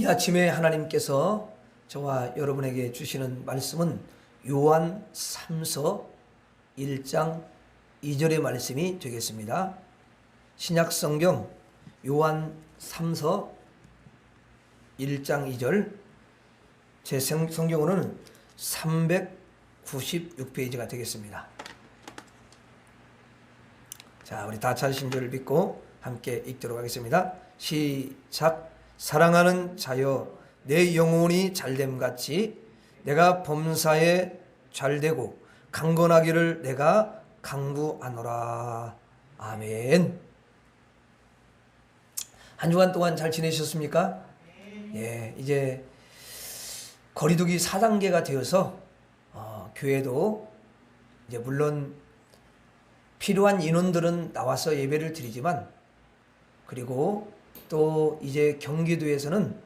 이 아침에 하나님께서 저와 여러분에게 주시는 말씀은 요한 3서 1장 2절의 말씀이 되겠습니다. 신약성경 요한 3서 1장 2절, 제 성경으로는 396페이지가 되겠습니다. 자, 우리 다 찾으신 줄 믿고 함께 읽도록 하겠습니다. 시작. 사랑하는 자여, 내 영혼이 잘됨같이 내가 범사에 잘되고 강건하기를 내가 강구하노라. 아멘. 한 주간 동안 잘 지내셨습니까? 예, 이제 거리두기 4단계가 되어서 교회도 이제 물론 필요한 인원들은 나와서 예배를 드리지만, 그리고 또 이제 경기도에서는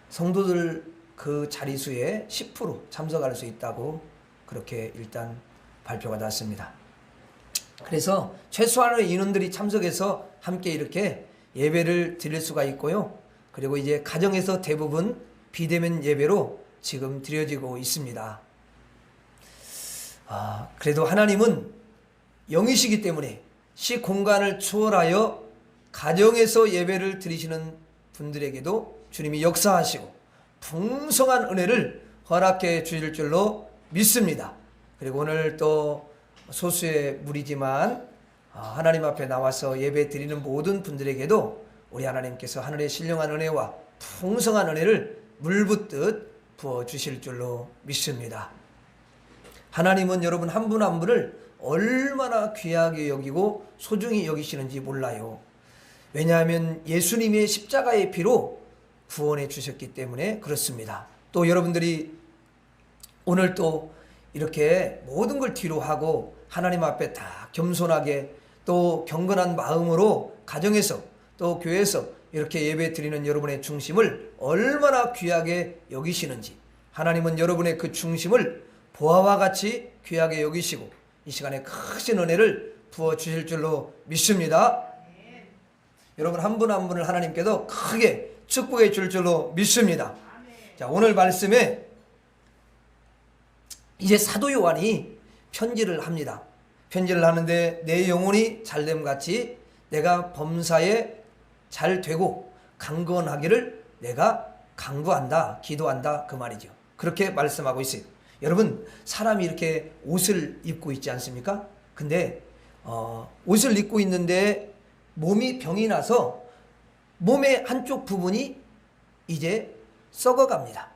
성도들 그 자리수의 10% 참석할 수 있다고 그렇게 일단 발표가 났습니다. 그래서 최소한의 인원들이 참석해서 함께 이렇게 예배를 드릴 수가 있고요. 그리고 이제 가정에서 대부분 비대면 예배로 지금 드려지고 있습니다. 그래도 하나님은 영이시기 때문에 시 공간을 초월하여 가정에서 예배를 드리시는 분들에게도 주님이 역사하시고 풍성한 은혜를 허락해 주실 줄로 믿습니다. 그리고 오늘 또 소수의 무리지만 하나님 앞에 나와서 예배 드리는 모든 분들에게도 우리 하나님께서 하늘의 신령한 은혜와 풍성한 은혜를 물붓듯 부어주실 줄로 믿습니다. 하나님은 여러분 한 분 한 분을 얼마나 귀하게 여기고 소중히 여기시는지 몰라요. 왜냐하면 예수님의 십자가의 피로 구원해 주셨기 때문에 그렇습니다. 또 여러분들이 오늘 또 이렇게 모든 걸 뒤로 하고 하나님 앞에 다 겸손하게 또 경건한 마음으로 가정에서 또 교회에서 이렇게 예배 드리는 여러분의 중심을 얼마나 귀하게 여기시는지, 하나님은 여러분의 그 중심을 보화와 같이 귀하게 여기시고 이 시간에 크신 은혜를 부어주실 줄로 믿습니다. 여러분 한 분 한 분을 하나님께도 크게 축복해 줄 줄로 믿습니다. 자, 오늘 말씀에 이제 사도 요한이 편지를 합니다. 편지를 하는데 내 영혼이 잘됨같이 내가 범사에 잘 되고 강건하기를 내가 강구한다, 기도한다, 그 말이죠. 그렇게 말씀하고 있어요. 여러분, 사람이 이렇게 옷을 입고 있지 않습니까? 근데 옷을 입고 있는데 몸이 병이 나서 몸의 한쪽 부분이 이제 썩어갑니다.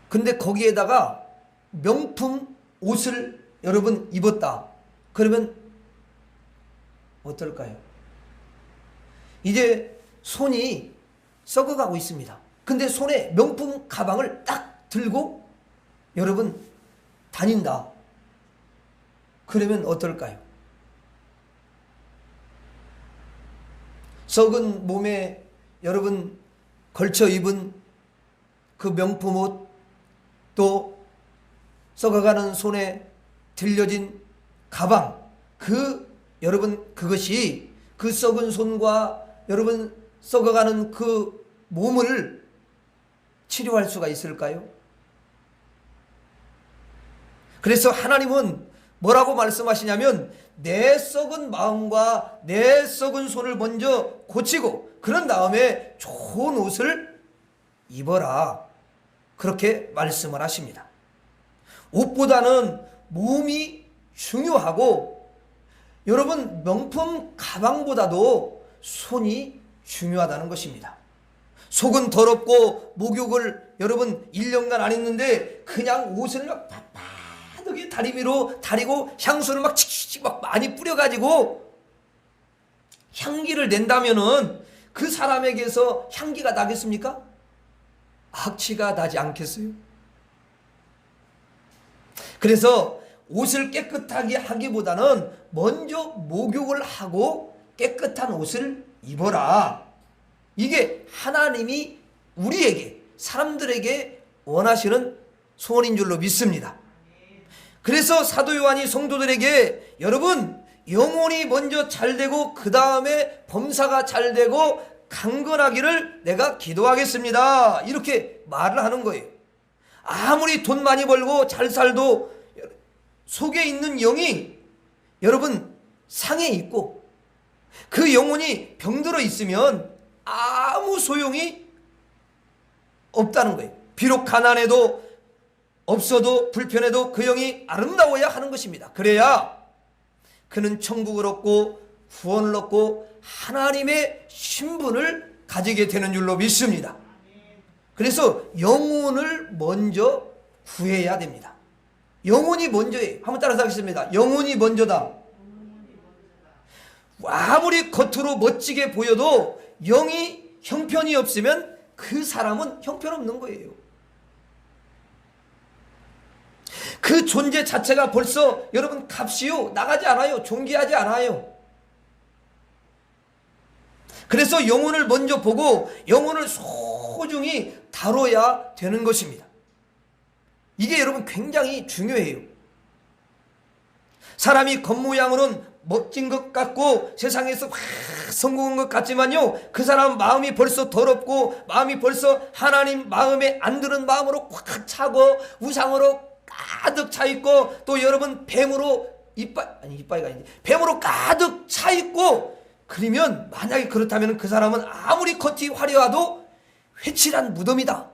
근데 거기에다가 명품 옷을 여러분 입었다. 그러면 어떨까요? 이제 손이 썩어가고 있습니다. 근데 손에 명품 가방을 딱 들고 여러분 다닌다. 그러면 어떨까요? 썩은 몸에 여러분 걸쳐 입은 그 명품 옷, 또 썩어가는 손에 들려진 가방, 여러분 그것이 그 썩은 손과 여러분 썩어가는 그 몸을 치료할 수가 있을까요? 그래서 하나님은 뭐라고 말씀하시냐면 내 썩은 마음과 내 썩은 손을 먼저 고치고 그런 다음에 좋은 옷을 입어라, 그렇게 말씀을 하십니다. 옷보다는 몸이 중요하고 여러분 명품 가방보다도 손이 중요하다는 것입니다. 속은 더럽고 목욕을 여러분 1년간 안 했는데 그냥 옷을 막 바바하게 다리미로 다리고 향수를 막 칙칙 막 많이 뿌려가지고 향기를 낸다면은 그 사람에게서 향기가 나겠습니까? 악취가 나지 않겠어요? 그래서 옷을 깨끗하게 하기보다는 먼저 목욕을 하고 깨끗한 옷을 입어라. 이게 하나님이 우리에게, 사람들에게 원하시는 소원인 줄로 믿습니다. 그래서 사도 요한이 성도들에게 여러분 영혼이 먼저 잘 되고 그 다음에 범사가 잘 되고 강건하기를 내가 기도하겠습니다. 이렇게 말을 하는 거예요. 아무리 돈 많이 벌고 잘 살도 속에 있는 영이 여러분 상해 있고 그 영혼이 병들어 있으면 아무 소용이 없다는 거예요. 비록 가난해도 없어도 불편해도 그 영이 아름다워야 하는 것입니다. 그래야 그는 천국을 얻고 구원을 얻고 하나님의 신분을 가지게 되는 줄로 믿습니다. 그래서 영혼을 먼저 구해야 됩니다. 영혼이 먼저예요. 한번 따라서 하겠습니다. 영혼이 먼저다. 아무리 겉으로 멋지게 보여도 영이 형편이 없으면 그 사람은 형편없는 거예요. 그 존재 자체가 벌써 여러분 값이요 나가지 않아요. 존귀하지 않아요. 그래서 영혼을 먼저 보고 영혼을 소중히 다뤄야 되는 것입니다. 이게 여러분 굉장히 중요해요. 사람이 겉모양으로는 멋진 것 같고 세상에서 성공한 것 같지만요, 그 사람 마음이 벌써 더럽고 마음이 벌써 하나님 마음에 안 드는 마음으로 꽉 차고 우상으로 가득 차 있고 또 여러분 뱀으로 이빨이가 아니지 뱀으로 가득 차 있고, 그러면 만약에 그렇다면 그 사람은 아무리 겉이 화려해도 회칠한 무덤이다,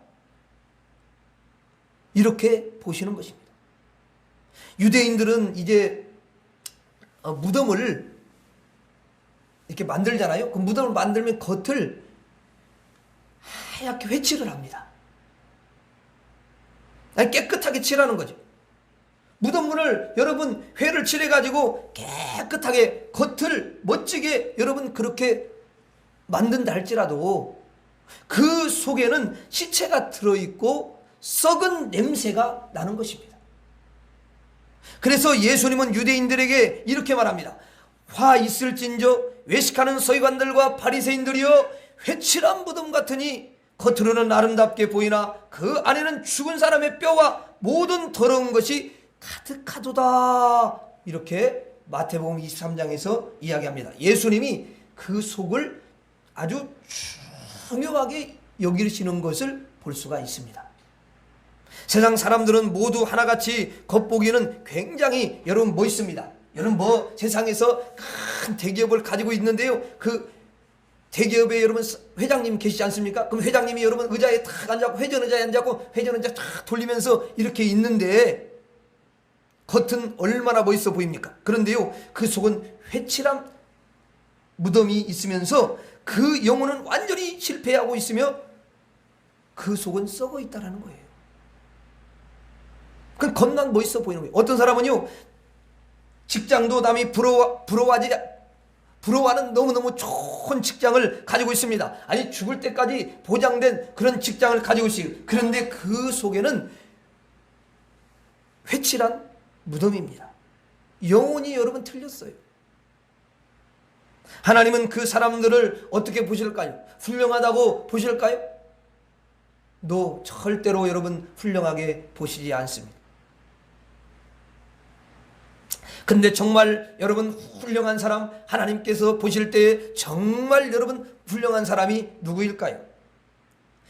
이렇게 보시는 것입니다. 유대인들은 이제 무덤을 이렇게 만들잖아요. 그 무덤을 만들면 겉을 하얗게 회칠을 합니다. 아니, 깨끗하게 칠하는 거죠. 무덤문을 여러분 회를 칠해가지고 깨끗하게 겉을 멋지게 여러분 그렇게 만든다 할지라도 그 속에는 시체가 들어있고 썩은 냄새가 나는 것입니다. 그래서 예수님은 유대인들에게 이렇게 말합니다. 화 있을진저 외식하는 서기관들과 바리새인들이여 회칠한 무덤 같으니 겉으로는 아름답게 보이나 그 안에는 죽은 사람의 뼈와 모든 더러운 것이 가득하도다. 이렇게 마태복음 23장에서 이야기합니다. 예수님이 그 속을 아주 중요하게 여기시는 것을 볼 수가 있습니다. 세상 사람들은 모두 하나같이 겉보기는 굉장히 여러분 멋있습니다. 여러분 세상에서 큰 대기업을 가지고 있는데요, 그 대기업에 여러분 회장님 계시지 않습니까? 그럼 회장님이 여러분 의자에 탁 앉았고 회전 의자에 앉았고 회전 의자 탁 돌리면서 이렇게 있는데 겉은 얼마나 멋있어 보입니까? 그런데요, 그 속은 회칠한 무덤이 있으면서 그 영혼은 완전히 실패하고 있으며 그 속은 썩어 있다라는 거예요. 그 겉만 멋있어 보이는 거예요. 어떤 사람은요, 직장도 남이 부러워하는 너무너무 좋은 직장을 가지고 있습니다. 아니, 죽을 때까지 보장된 그런 직장을 가지고 있어요. 그런데 그 속에는 회칠한 무덤입니다. 영혼이 여러분 틀렸어요. 하나님은 그 사람들을 어떻게 보실까요? 훌륭하다고 보실까요? 너 절대로 여러분 훌륭하게 보시지 않습니다. 근데 정말 여러분 훌륭한 사람, 하나님께서 보실 때 정말 여러분 훌륭한 사람이 누구일까요?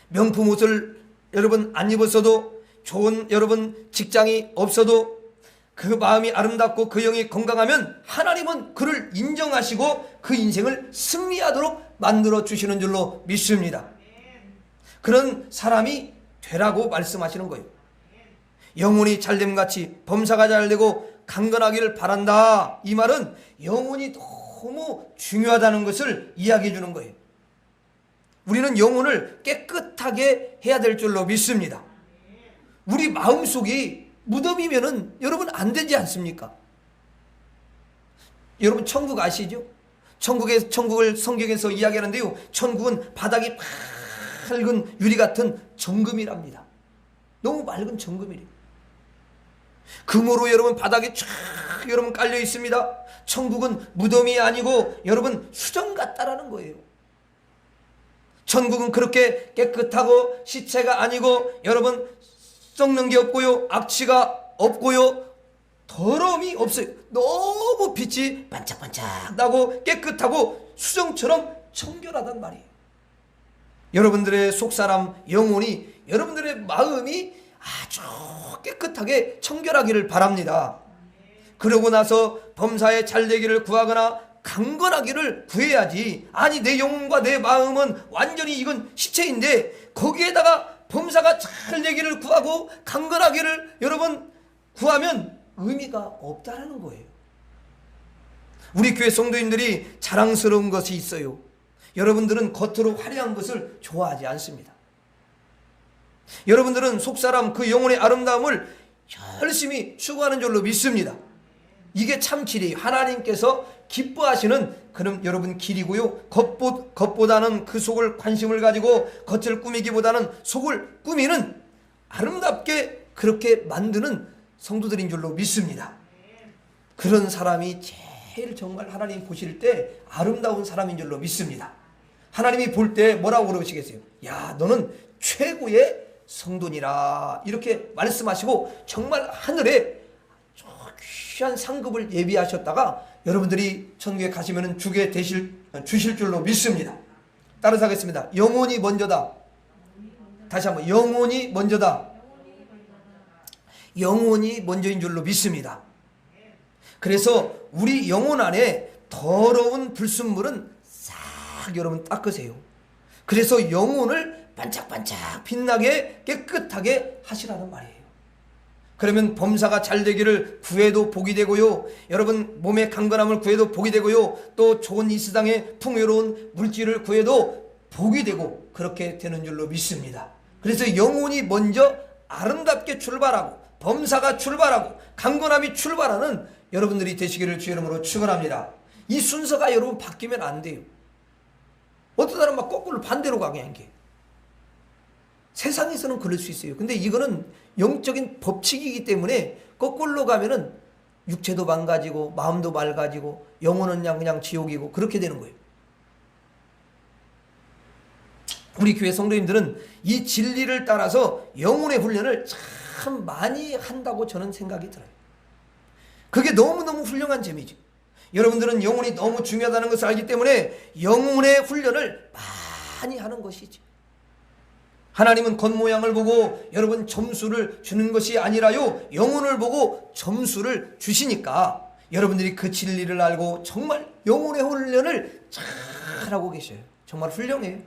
명품 옷을 여러분 안 입었어도, 좋은 여러분 직장이 없어도, 그 마음이 아름답고 그 영이 건강하면 하나님은 그를 인정하시고 그 인생을 승리하도록 만들어 주시는 줄로 믿습니다. 그런 사람이 되라고 말씀하시는 거예요. 영혼이 잘됨같이 범사가 잘되고 강건하기를 바란다. 이 말은 영혼이 너무 중요하다는 것을 이야기해 주는 거예요. 우리는 영혼을 깨끗하게 해야 될 줄로 믿습니다. 우리 마음속이 무덤이면은 여러분 안 되지 않습니까? 여러분 천국 아시죠? 천국을 성경에서 이야기하는데요, 천국은 바닥이 맑은 유리 같은 정금이랍니다. 너무 맑은 정금이래요. 금으로 여러분 바닥에 쫙 여러분 깔려 있습니다. 천국은 무덤이 아니고 여러분 수정 같다라는 거예요. 천국은 그렇게 깨끗하고 시체가 아니고 여러분 썩는 게 없고요, 악취가 없고요, 더러움이 없어요. 너무 빛이 반짝반짝 나고 깨끗하고 수정처럼 청결하단 말이에요. 여러분들의 속사람 영혼이, 여러분들의 마음이 아주 깨끗하게 청결하기를 바랍니다. 그러고 나서 범사에 잘되기를 구하거나 강건하기를 구해야지. 아니, 내 영혼과 내 마음은 완전히 이건 시체인데 거기에다가 범사가 잘되기를 구하고 강건하기를 여러분 구하면 의미가 없다라는 거예요. 우리 교회 성도님들이 자랑스러운 것이 있어요. 여러분들은 겉으로 화려한 것을 좋아하지 않습니다. 여러분들은 속사람 그 영혼의 아름다움을 열심히 추구하는 줄로 믿습니다. 이게 참 길이에요. 하나님께서 기뻐하시는 그런 여러분 길이고요. 겉보다는 그 속을 관심을 가지고 겉을 꾸미기보다는 속을 꾸미는 아름답게 그렇게 만드는 성도들인 줄로 믿습니다. 그런 사람이 제일 정말 하나님 보실 때 아름다운 사람인 줄로 믿습니다. 하나님이 볼 때 뭐라고 그러시겠어요? 야, 너는 최고의 성도니라, 이렇게 말씀하시고 정말 하늘에 귀한 상급을 예비하셨다가 여러분들이 천국에 가시면 주게 주실 줄로 믿습니다. 따라서 하겠습니다. 영혼이 먼저다. 다시 한번, 영혼이 먼저다. 영혼이 먼저인 줄로 믿습니다. 그래서 우리 영혼 안에 더러운 불순물은 싹 여러분 닦으세요. 그래서 영혼을 반짝반짝 빛나게 깨끗하게 하시라는 말이에요. 그러면 범사가 잘 되기를 구해도 복이 되고요. 여러분 몸의 강건함을 구해도 복이 되고요. 또 좋은 이 세상의 풍요로운 물질을 구해도 복이 되고 그렇게 되는 줄로 믿습니다. 그래서 영혼이 먼저 아름답게 출발하고 범사가 출발하고 강건함이 출발하는 여러분들이 되시기를 주의 이름으로 축원합니다. 이 순서가 여러분 바뀌면 안 돼요. 어떤 사람은 막 거꾸로 반대로 가게 한 게. 세상에서는 그럴 수 있어요. 근데 이거는 영적인 법칙이기 때문에 거꾸로 가면은 육체도 망가지고 마음도 맑아지고 영혼은 그냥 지옥이고 그렇게 되는 거예요. 우리 교회 성도님들은 이 진리를 따라서 영혼의 훈련을 참 많이 한다고 저는 생각이 들어요. 그게 너무너무 훌륭한 재미죠. 여러분들은 영혼이 너무 중요하다는 것을 알기 때문에 영혼의 훈련을 많이 하는 것이죠. 하나님은 겉모양을 보고 여러분 점수를 주는 것이 아니라요, 영혼을 보고 점수를 주시니까 여러분들이 그 진리를 알고 정말 영혼의 훈련을 잘하고 계셔요. 정말 훌륭해요.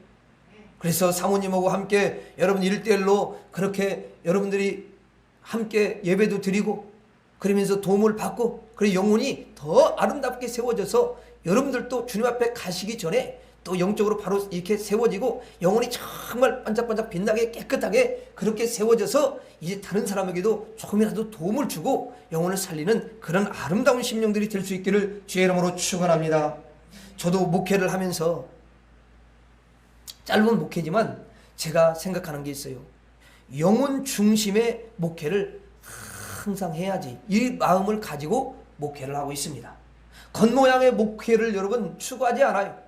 그래서 사모님하고 함께 여러분 1대1로 그렇게 여러분들이 함께 예배도 드리고 그러면서 도움을 받고, 그리고 영혼이 더 아름답게 세워져서 여러분들도 주님 앞에 가시기 전에 또 영적으로 바로 이렇게 세워지고 영혼이 정말 반짝반짝 빛나게 깨끗하게 그렇게 세워져서 이제 다른 사람에게도 조금이라도 도움을 주고 영혼을 살리는 그런 아름다운 심령들이 될 수 있기를 주의 이름으로 축원합니다. 저도 목회를 하면서 짧은 목회지만 제가 생각하는 게 있어요. 영혼 중심의 목회를 항상 해야지, 이 마음을 가지고 목회를 하고 있습니다. 겉모양의 목회를 여러분 추구하지 않아요.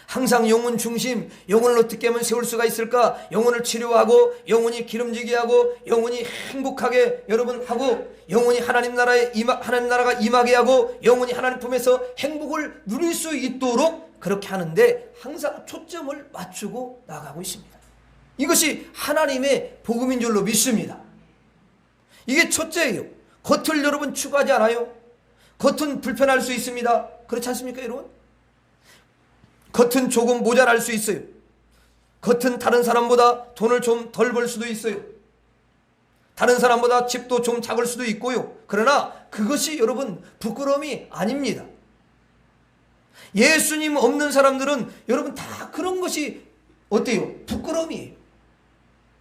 항상 영혼 중심, 영혼을 어떻게 하면 세울 수가 있을까? 영혼을 치료하고 영혼이 기름지게 하고 영혼이 행복하게 여러분 하고 영혼이 하나님 나라가 임하게 하고 영혼이 하나님 품에서 행복을 누릴 수 있도록 그렇게 하는데 항상 초점을 맞추고 나가고 있습니다. 이것이 하나님의 복음인 줄로 믿습니다. 이게 첫째예요. 겉을 여러분 추구하지 않아요. 겉은 불편할 수 있습니다. 그렇지 않습니까 여러분? 겉은 조금 모자랄 수 있어요. 겉은 다른 사람보다 돈을 좀 덜 벌 수도 있어요. 다른 사람보다 집도 좀 작을 수도 있고요. 그러나 그것이 여러분 부끄러움이 아닙니다. 예수님 없는 사람들은 여러분 다 그런 것이 어때요? 부끄러움이에요.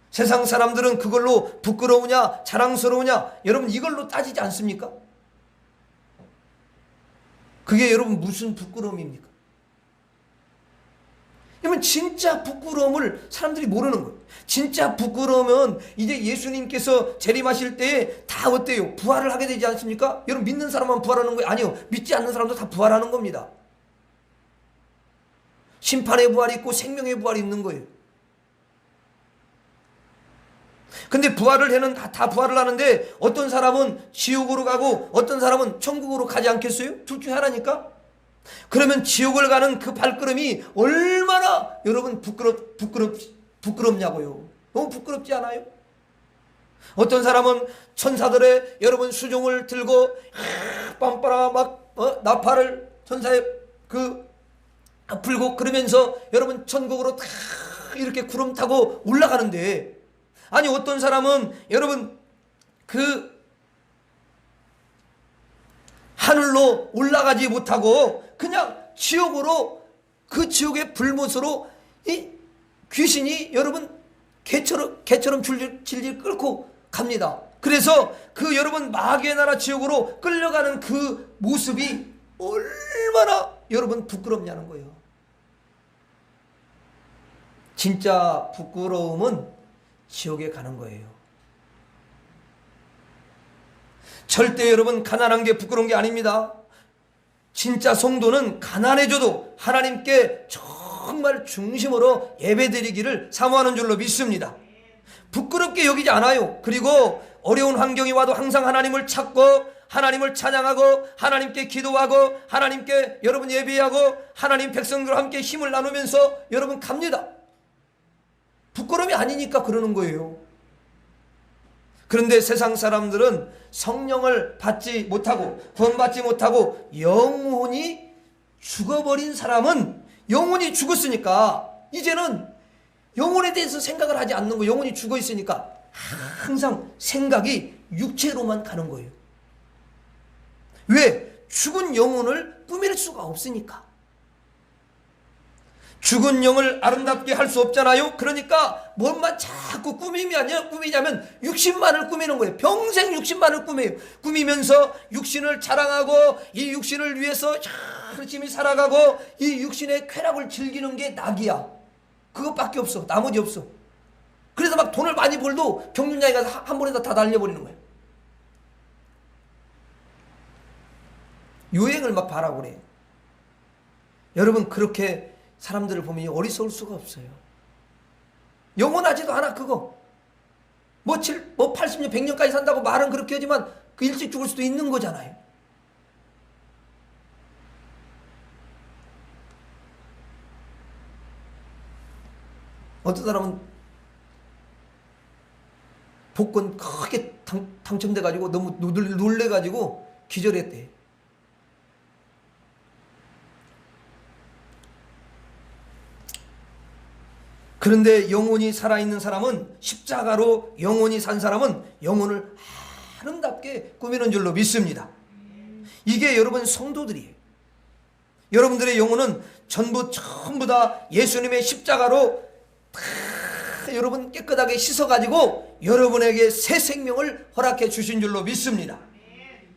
세상 사람들은 그걸로 부끄러우냐 자랑스러우냐 여러분 이걸로 따지지 않습니까? 그게 여러분 무슨 부끄러움입니까? 그러면 진짜 부끄러움을 사람들이 모르는 거예요. 진짜 부끄러우면 이제 예수님께서 재림하실 때에 다 어때요? 부활을 하게 되지 않습니까? 여러분 믿는 사람만 부활하는 거예요? 아니요. 믿지 않는 사람도 다 부활하는 겁니다. 심판의 부활이 있고 생명의 부활이 있는 거예요. 근데 부활을 해는 다 부활을 하는데 어떤 사람은 지옥으로 가고 어떤 사람은 천국으로 가지 않겠어요? 둘 중에 하나니까. 그러면 지옥을 가는 그 발걸음이 얼마나 여러분 부끄럽냐고요. 너무 부끄럽지 않아요? 어떤 사람은 천사들의 여러분 수종을 들고 빰빠라 막 나팔을 천사의 불고 그러면서 여러분 천국으로 다 이렇게 구름 타고 올라가는데, 아니 어떤 사람은 여러분 그 하늘로 올라가지 못하고 그냥 지옥으로, 그 지옥의 불못으로 이 귀신이 여러분 개처럼 질질 끌고 갑니다. 그래서 그 여러분 마귀의 나라 지옥으로 끌려가는 그 모습이 얼마나 여러분 부끄럽냐는 거예요. 진짜 부끄러움은 지옥에 가는 거예요. 절대 여러분 가난한 게 부끄러운 게 아닙니다. 진짜 성도는 가난해져도 하나님께 정말 중심으로 예배드리기를 사모하는 줄로 믿습니다. 부끄럽게 여기지 않아요. 그리고 어려운 환경이 와도 항상 하나님을 찾고 하나님을 찬양하고 하나님께 기도하고 하나님께 여러분 예배하고 하나님 백성들과 함께 힘을 나누면서 여러분 갑니다. 부끄러움이 아니니까 그러는 거예요. 그런데 세상 사람들은 성령을 받지 못하고 구원받지 못하고 영혼이 죽어버린 사람은, 영혼이 죽었으니까 이제는 영혼에 대해서 생각을 하지 않는 거예요. 영혼이 죽어 있으니까 항상 생각이 육체로만 가는 거예요. 왜? 죽은 영혼을 꾸밀 수가 없으니까. 죽은 영을 아름답게 할 수 없잖아요. 그러니까 뭔만 자꾸 꾸미냐면 육신만을 꾸미는 거예요. 평생 육신만을 꾸미면서 육신을 자랑하고 이 육신을 위해서 열심히 살아가고 이 육신의 쾌락을 즐기는 게 낙이야. 그것밖에 없어. 나머지 없어. 그래서 막 돈을 많이 벌도 경륜장에 가서 한 번에 다 날려버리는 거예요. 유행을 막 바라고 그래. 여러분 그렇게 사람들을 보면 어리석을 수가 없어요. 영원하지도 않아 그거. 뭐 80년 100년까지 산다고 말은 그렇게 하지만 그 일찍 죽을 수도 있는 거잖아요. 어떤 사람은 복권 크게 당첨돼가지고 너무 놀래가지고 기절했대. 그런데 영혼이 살아있는 사람은, 십자가로 영혼이 산 사람은 영혼을 아름답게 꾸미는 줄로 믿습니다. 이게 여러분 성도들이에요. 여러분들의 영혼은 전부 다 예수님의 십자가로 다 여러분 깨끗하게 씻어가지고 여러분에게 새 생명을 허락해 주신 줄로 믿습니다.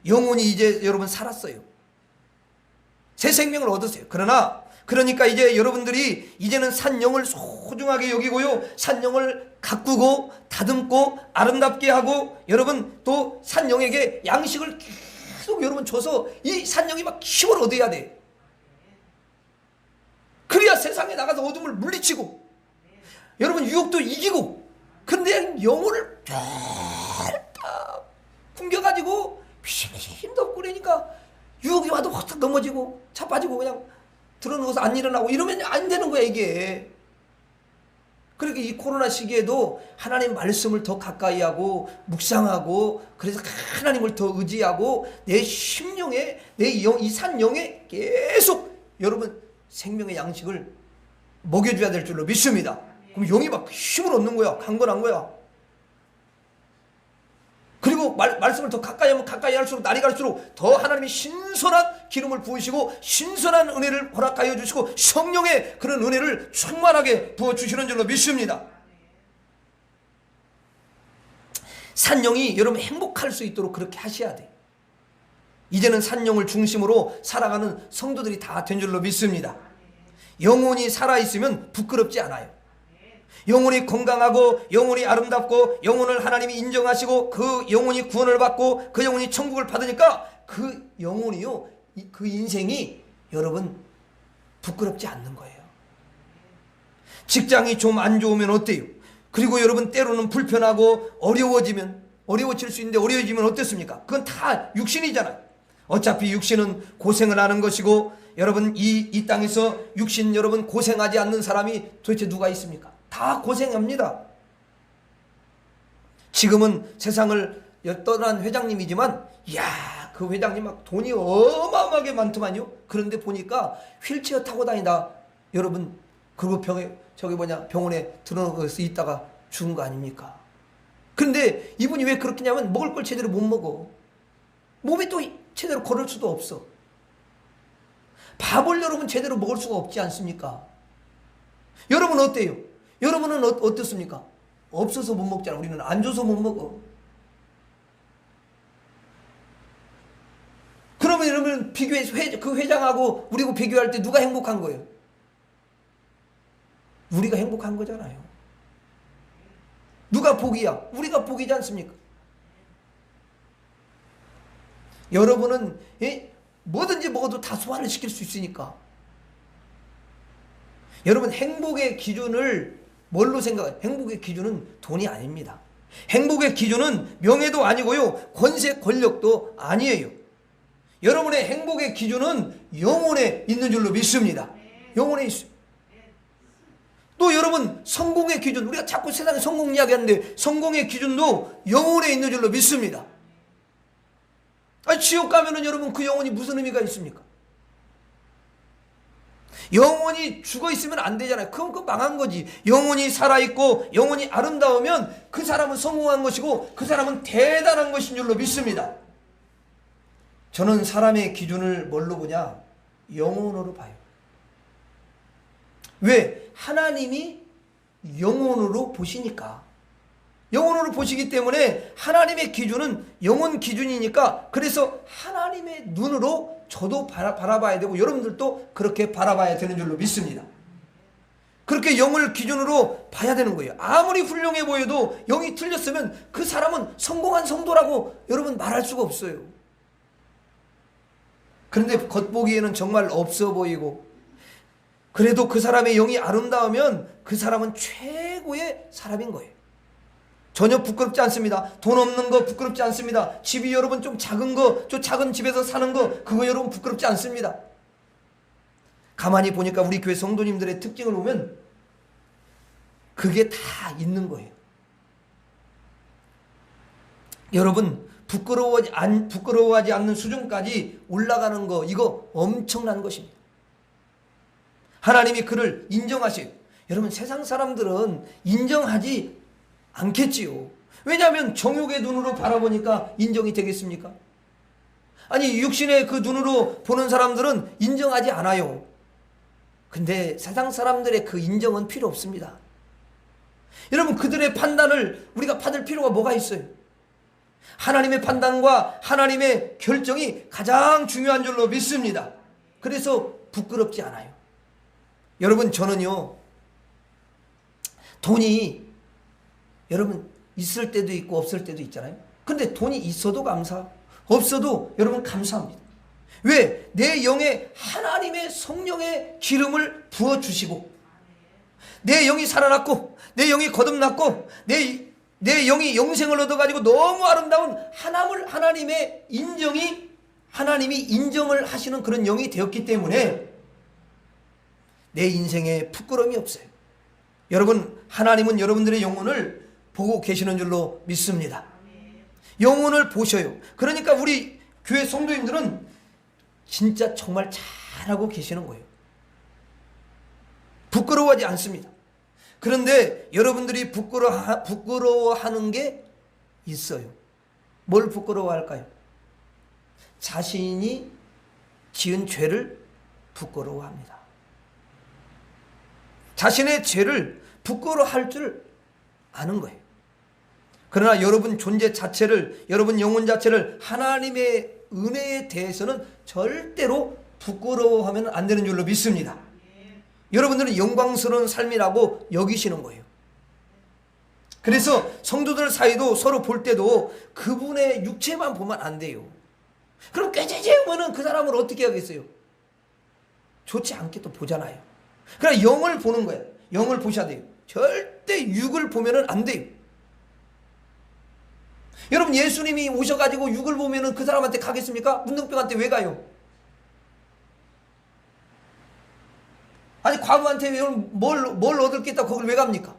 영혼이 이제 여러분 살았어요. 새 생명을 얻으세요. 그러니까 이제 여러분들이 이제는 산영을 소중하게 여기고요, 산영을 가꾸고 다듬고 아름답게 하고, 여러분 또 산영에게 양식을 계속 여러분 줘서 이 산영이 막 힘을 얻어야 돼. 그래야 세상에 나가서 어둠을 물리치고 여러분 유혹도 이기고. 그런데 영혼을 쫙 풍겨가지고 힘도 없고 그러니까 유혹이 와도 확 넘어지고 자빠지고 그냥 들어누워서 안 일어나고 이러면 안 되는 거야 이게. 그러니까 이 코로나 시기에도 하나님 말씀을 더 가까이 하고 묵상하고, 그래서 하나님을 더 의지하고 내 심령에 내 영, 이 산영에 계속 여러분 생명의 양식을 먹여줘야 될 줄로 믿습니다. 그럼 영이 막 힘을 얻는 거야. 강건한 거야. 그리고 말씀을 더 가까이 하면 가까이 할수록, 날이 갈수록 더 하나님이 신선한 기름을 부으시고 신선한 은혜를 허락하여 주시고 성령의 그런 은혜를 충만하게 부어주시는 줄로 믿습니다. 산영이 여러분 행복할 수 있도록 그렇게 하셔야 돼. 이제는 산영을 중심으로 살아가는 성도들이 다 된 줄로 믿습니다. 영혼이 살아있으면 부끄럽지 않아요. 영혼이 건강하고 영혼이 아름답고 영혼을 하나님이 인정하시고 그 영혼이 구원을 받고 그 영혼이 천국을 받으니까 그 영혼이요, 그 인생이 여러분 부끄럽지 않는 거예요. 직장이 좀 안 좋으면 어때요? 그리고 여러분 때로는 불편하고 어려워질 수 있는데 어려워지면 어떻습니까? 그건 다 육신이잖아요. 어차피 육신은 고생을 하는 것이고 여러분 이 땅에서 육신 여러분 고생하지 않는 사람이 도대체 누가 있습니까? 다 고생합니다. 지금은 세상을 떠난 회장님이지만 그 회장님 막 돈이 어마어마하게 많더만요. 그런데 보니까 휠체어 타고 다니다 여러분 그리고 병원에 들어가서 있다가 죽은 거 아닙니까? 그런데 이분이 왜 그렇겠냐면 먹을 걸 제대로 못 먹어. 몸이 또 제대로 걸을 수도 없어. 밥을 여러분 제대로 먹을 수가 없지 않습니까? 여러분 어때요? 여러분은 어떻습니까? 없어서 못 먹잖아. 우리는 안 줘서 못 먹어. 그러면 여러분 그 회장하고 우리고 비교할 때 누가 행복한 거예요? 우리가 행복한 거잖아요. 누가 복이야? 우리가 복이지 않습니까? 여러분은 뭐든지 먹어도 다 소화를 시킬 수 있으니까. 여러분 행복의 기준을 뭘로 생각해요? 행복의 기준은 돈이 아닙니다. 행복의 기준은 명예도 아니고요, 권세 권력도 아니에요. 여러분의 행복의 기준은 영혼에 있는 줄로 믿습니다. 영혼에 있어요. 또 여러분 성공의 기준, 우리가 자꾸 세상에 성공 이야기하는데 성공의 기준도 영혼에 있는 줄로 믿습니다. 지옥 가면은 여러분 그 영혼이 무슨 의미가 있습니까? 영혼이 죽어 있으면 안 되잖아요. 그건 망한 거지. 영혼이 살아있고 영혼이 아름다우면 그 사람은 성공한 것이고 그 사람은 대단한 것인 줄로 믿습니다. 저는 사람의 기준을 뭘로 보냐? 영혼으로 봐요. 왜? 하나님이 영혼으로 보시니까. 영혼으로 보시기 때문에 하나님의 기준은 영혼 기준이니까, 그래서 하나님의 눈으로 저도 바라봐야 되고 여러분들도 그렇게 바라봐야 되는 줄로 믿습니다. 그렇게 영을 기준으로 봐야 되는 거예요. 아무리 훌륭해 보여도 영이 틀렸으면 그 사람은 성공한 성도라고 여러분 말할 수가 없어요. 그런데 겉보기에는 정말 없어 보이고, 그래도 그 사람의 영이 아름다우면 그 사람은 최고의 사람인 거예요. 전혀 부끄럽지 않습니다. 돈 없는 거 부끄럽지 않습니다. 집이 여러분 좀 작은 거, 좀 작은 집에서 사는 거, 그거 여러분 부끄럽지 않습니다. 가만히 보니까 우리 교회 성도님들의 특징을 보면 그게 다 있는 거예요. 여러분 부끄러워하지 않는 수준까지 올라가는 거, 이거 엄청난 것입니다. 하나님이 그를 인정하셔요. 여러분 세상 사람들은 인정하지 않겠지요. 왜냐하면 정욕의 눈으로 바라보니까 인정이 되겠습니까? 아니 육신의 그 눈으로 보는 사람들은 인정하지 않아요. 근데 세상 사람들의 그 인정은 필요 없습니다. 여러분 그들의 판단을 우리가 받을 필요가 뭐가 있어요? 하나님의 판단과 하나님의 결정이 가장 중요한 줄로 믿습니다. 그래서 부끄럽지 않아요. 여러분 저는요, 돈이 여러분 있을 때도 있고 없을 때도 있잖아요. 근데 돈이 있어도 감사, 없어도 여러분 감사합니다. 왜? 내 영에 하나님의 성령의 기름을 부어주시고 내 영이 살아났고 내 영이 거듭났고 내 영이 영생을 얻어가지고 너무 아름다운 하나님의 하나님이 인정을 하시는 그런 영이 되었기 때문에 내 인생에 부끄러움이 없어요. 여러분 하나님은 여러분들의 영혼을 보고 계시는 줄로 믿습니다. 영혼을 보셔요. 그러니까 우리 교회 성도님들은 진짜 정말 잘하고 계시는 거예요. 부끄러워하지 않습니다. 그런데 여러분들이 부끄러워하는 게 있어요. 뭘 부끄러워할까요? 자신이 지은 죄를 부끄러워합니다. 자신의 죄를 부끄러워할 줄 아는 거예요. 그러나 여러분 존재 자체를, 여러분 영혼 자체를 하나님의 은혜에 대해서는 절대로 부끄러워하면 안 되는 줄로 믿습니다. 여러분들은 영광스러운 삶이라고 여기시는 거예요. 그래서 성도들 사이도 서로 볼 때도 그분의 육체만 보면 안 돼요. 그럼 꾀죄죄하면은 그 사람을 어떻게 하겠어요? 좋지 않게 또 보잖아요. 그러나 영을 보는 거예요. 영을 보셔야 돼요. 절대 육을 보면은 안 돼요. 여러분, 예수님이 오셔가지고 육을 보면은 그 사람한테 가겠습니까? 문둥병한테 왜 가요? 아니, 과부한테 뭘 얻을 게 있다고 거길 왜 갑니까?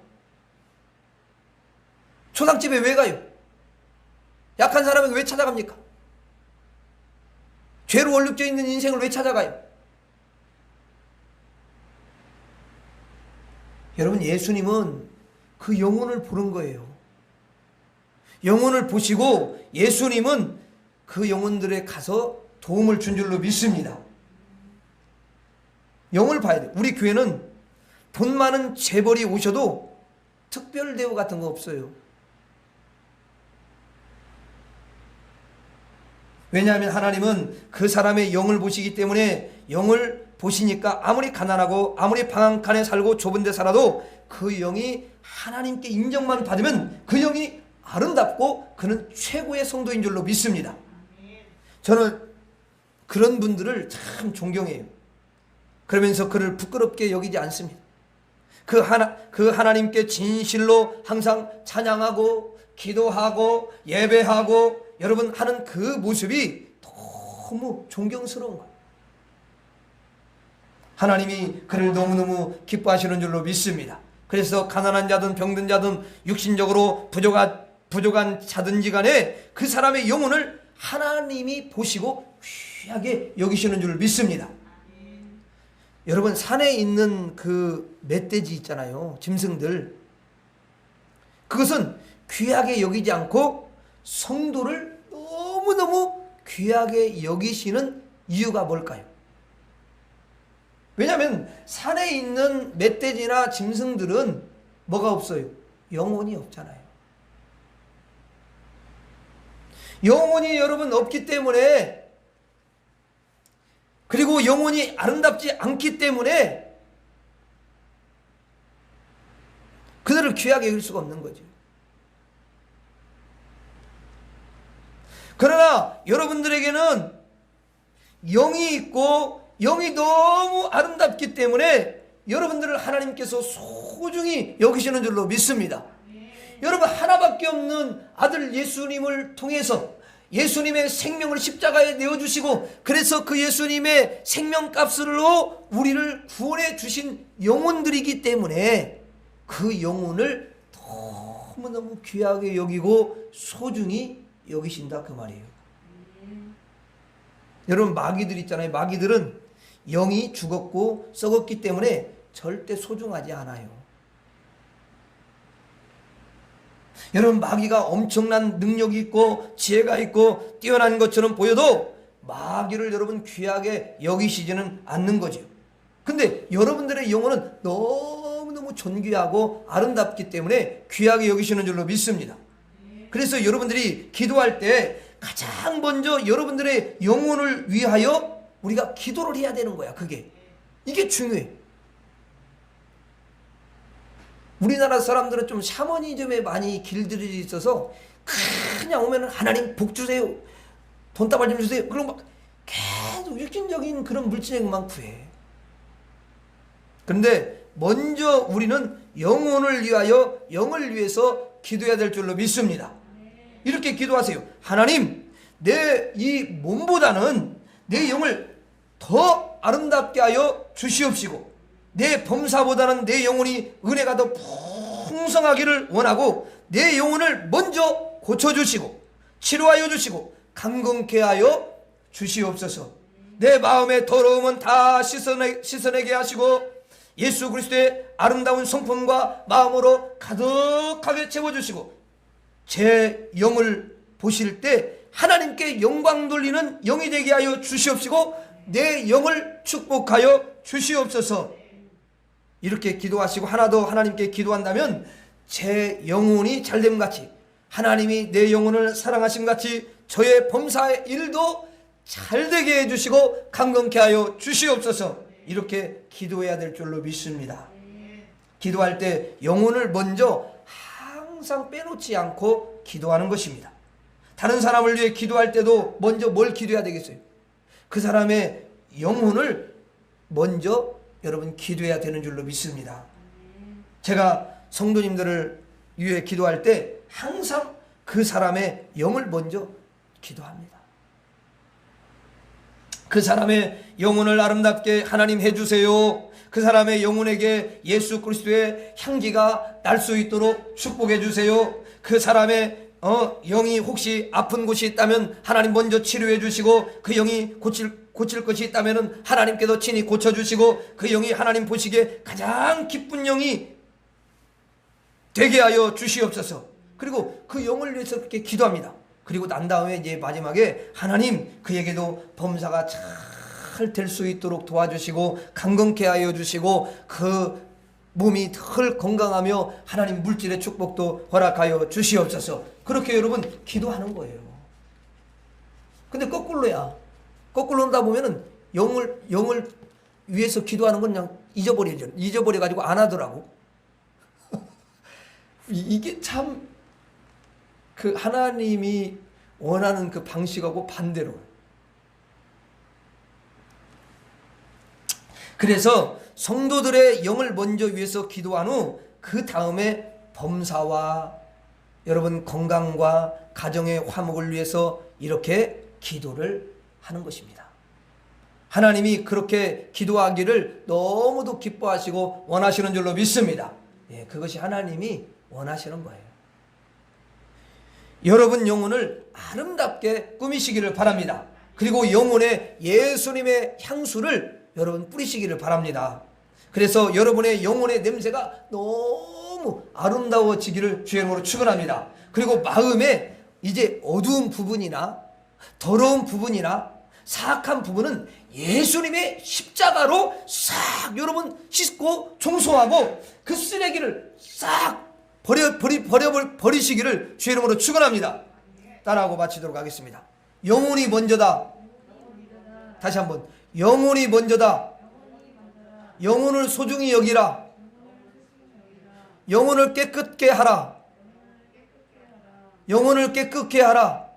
초상집에 왜 가요? 약한 사람에게 왜 찾아갑니까? 죄로 얼룩져 있는 인생을 왜 찾아가요? 여러분, 예수님은 그 영혼을 보는 거예요. 영혼을 보시고 예수님은 그 영혼들에 가서 도움을 준 줄로 믿습니다. 영을 봐야 돼요. 우리 교회는 돈 많은 재벌이 오셔도 특별 대우 같은 거 없어요. 왜냐하면 하나님은 그 사람의 영을 보시기 때문에, 영을 보시니까 아무리 가난하고 아무리 방황간에 살고 좁은 데 살아도 그 영이 하나님께 인정만 받으면 그 영이 아름답고 그는 최고의 성도인 줄로 믿습니다. 저는 그런 분들을 참 존경해요. 그러면서 그를 부끄럽게 여기지 않습니다. 그 하나님께 진실로 항상 찬양하고 기도하고 예배하고 여러분 하는 그 모습이 너무 존경스러운 거예요. 하나님이 그를 너무너무 기뻐하시는 줄로 믿습니다. 그래서 가난한 자든 병든 자든 육신적으로 부족한 자든지 간에 그 사람의 영혼을 하나님이 보시고 귀하게 여기시는 줄 믿습니다. 여러분, 산에 있는 그 멧돼지 있잖아요. 짐승들. 그것은 귀하게 여기지 않고 성도를 너무너무 귀하게 여기시는 이유가 뭘까요? 왜냐하면 산에 있는 멧돼지나 짐승들은 뭐가 없어요? 영혼이 없잖아요. 영혼이 여러분 없기 때문에, 그리고 영혼이 아름답지 않기 때문에 그들을 귀하게 여길 수가 없는 거죠. 그러나 여러분들에게는 영이 있고 영이 너무 아름답기 때문에 여러분들을 하나님께서 소중히 여기시는 줄로 믿습니다. 여러분, 하나밖에 없는 아들 예수님을 통해서 예수님의 생명을 십자가에 내어주시고, 그래서 그 예수님의 생명값으로 우리를 구원해 주신 영혼들이기 때문에 그 영혼을 너무너무 귀하게 여기고 소중히 여기신다, 그 말이에요. 여러분, 마귀들 있잖아요. 마귀들은 영이 죽었고 썩었기 때문에 절대 소중하지 않아요. 여러분, 마귀가 엄청난 능력이 있고 지혜가 있고 뛰어난 것처럼 보여도 마귀를 여러분 귀하게 여기시지는 않는 거죠. 근데 여러분들의 영혼은 너무너무 존귀하고 아름답기 때문에 귀하게 여기시는 줄로 믿습니다. 그래서 여러분들이 기도할 때 가장 먼저 여러분들의 영혼을 위하여 우리가 기도를 해야 되는 거야. 이게 중요해. 우리나라 사람들은 좀 샤머니즘에 많이 길들여져 있어서 그냥 오면 하나님 복 주세요, 돈다발 좀 주세요, 그럼 막 계속 육신적인 그런 물질행만 구해. 그런데 먼저 우리는 영혼을 위하여, 영을 위해서 기도해야 될 줄로 믿습니다. 이렇게 기도하세요. 하나님, 내 이 몸보다는 내 영을 더 아름답게 하여 주시옵시고, 내 범사보다는 내 영혼이 은혜가 더 풍성하기를 원하고, 내 영혼을 먼저 고쳐주시고 치료하여 주시고 강건케 하여 주시옵소서. 내 마음의 더러움은 다 씻어내게 하시고 예수 그리스도의 아름다운 성품과 마음으로 가득하게 채워주시고, 제 영을 보실 때 하나님께 영광 돌리는 영이 되게 하여 주시옵시고 내 영을 축복하여 주시옵소서. 이렇게 기도하시고 하나 더 하나님께 기도한다면 제 영혼이 잘됨 같이 하나님이 내 영혼을 사랑하심 같이 저의 범사의 일도 잘되게 해주시고 강건케 하여 주시옵소서. 이렇게 기도해야 될 줄로 믿습니다. 기도할 때 영혼을 먼저 항상 빼놓지 않고 기도하는 것입니다. 다른 사람을 위해 기도할 때도 먼저 뭘 기도해야 되겠어요? 그 사람의 영혼을 먼저 여러분 기도해야 되는 줄로 믿습니다. 제가 성도님들을 위해 기도할 때 항상 그 사람의 영을 먼저 기도합니다. 그 사람의 영혼을 아름답게 하나님 해주세요. 그 사람의 영혼에게 예수 그리스도의 향기가 날 수 있도록 축복해 주세요. 그 사람의 영이 혹시 아픈 곳이 있다면 하나님 먼저 치료해 주시고, 그 영이 고칠 것이 있다면 하나님께서 친히 고쳐주시고, 그 영이 하나님 보시기에 가장 기쁜 영이 되게 하여 주시옵소서. 그리고 그 영을 위해서 그렇게 기도합니다. 그리고 난 다음에 이제 마지막에 하나님 그에게도 범사가 잘 될 수 있도록 도와주시고 강건케 하여 주시고 그 몸이 덜 건강하며 하나님 물질의 축복도 허락하여 주시옵소서. 그렇게 여러분 기도하는 거예요. 근데 거꾸로야. 거꾸로 하다 보면은 영을 위해서 기도하는 건 그냥 잊어버려가지고 안 하더라고. 이게 참 그 하나님이 원하는 그 방식하고 반대로. 그래서 성도들의 영을 먼저 위해서 기도한 후 그 다음에 범사와 여러분 건강과 가정의 화목을 위해서 이렇게 기도를 하는 것입니다. 하나님이 그렇게 기도하기를 너무도 기뻐하시고 원하시는 줄로 믿습니다. 예, 그것이 하나님이 원하시는 거예요. 여러분 영혼을 아름답게 꾸미시기를 바랍니다. 그리고 영혼에 예수님의 향수를 여러분 뿌리시기를 바랍니다. 그래서 여러분의 영혼의 냄새가 너무 아름다워지기를 주의 이름으로 축원합니다. 그리고 마음에 이제 어두운 부분이나 더러운 부분이나 사악한 부분은 예수님의 십자가로 싹 여러분 씻고 청소하고 그 쓰레기를 싹 버리시기를 주의 이름으로 축원합니다. 따라하고 마치도록 하겠습니다. 영혼이 먼저다. 다시 한번. 영혼이 먼저다. 영혼을 소중히 여기라. 영혼을 깨끗게 하라. 영혼을 깨끗게 하라.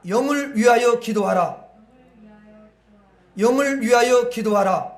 영을 위하여 기도하라. 영을 위하여 기도하라.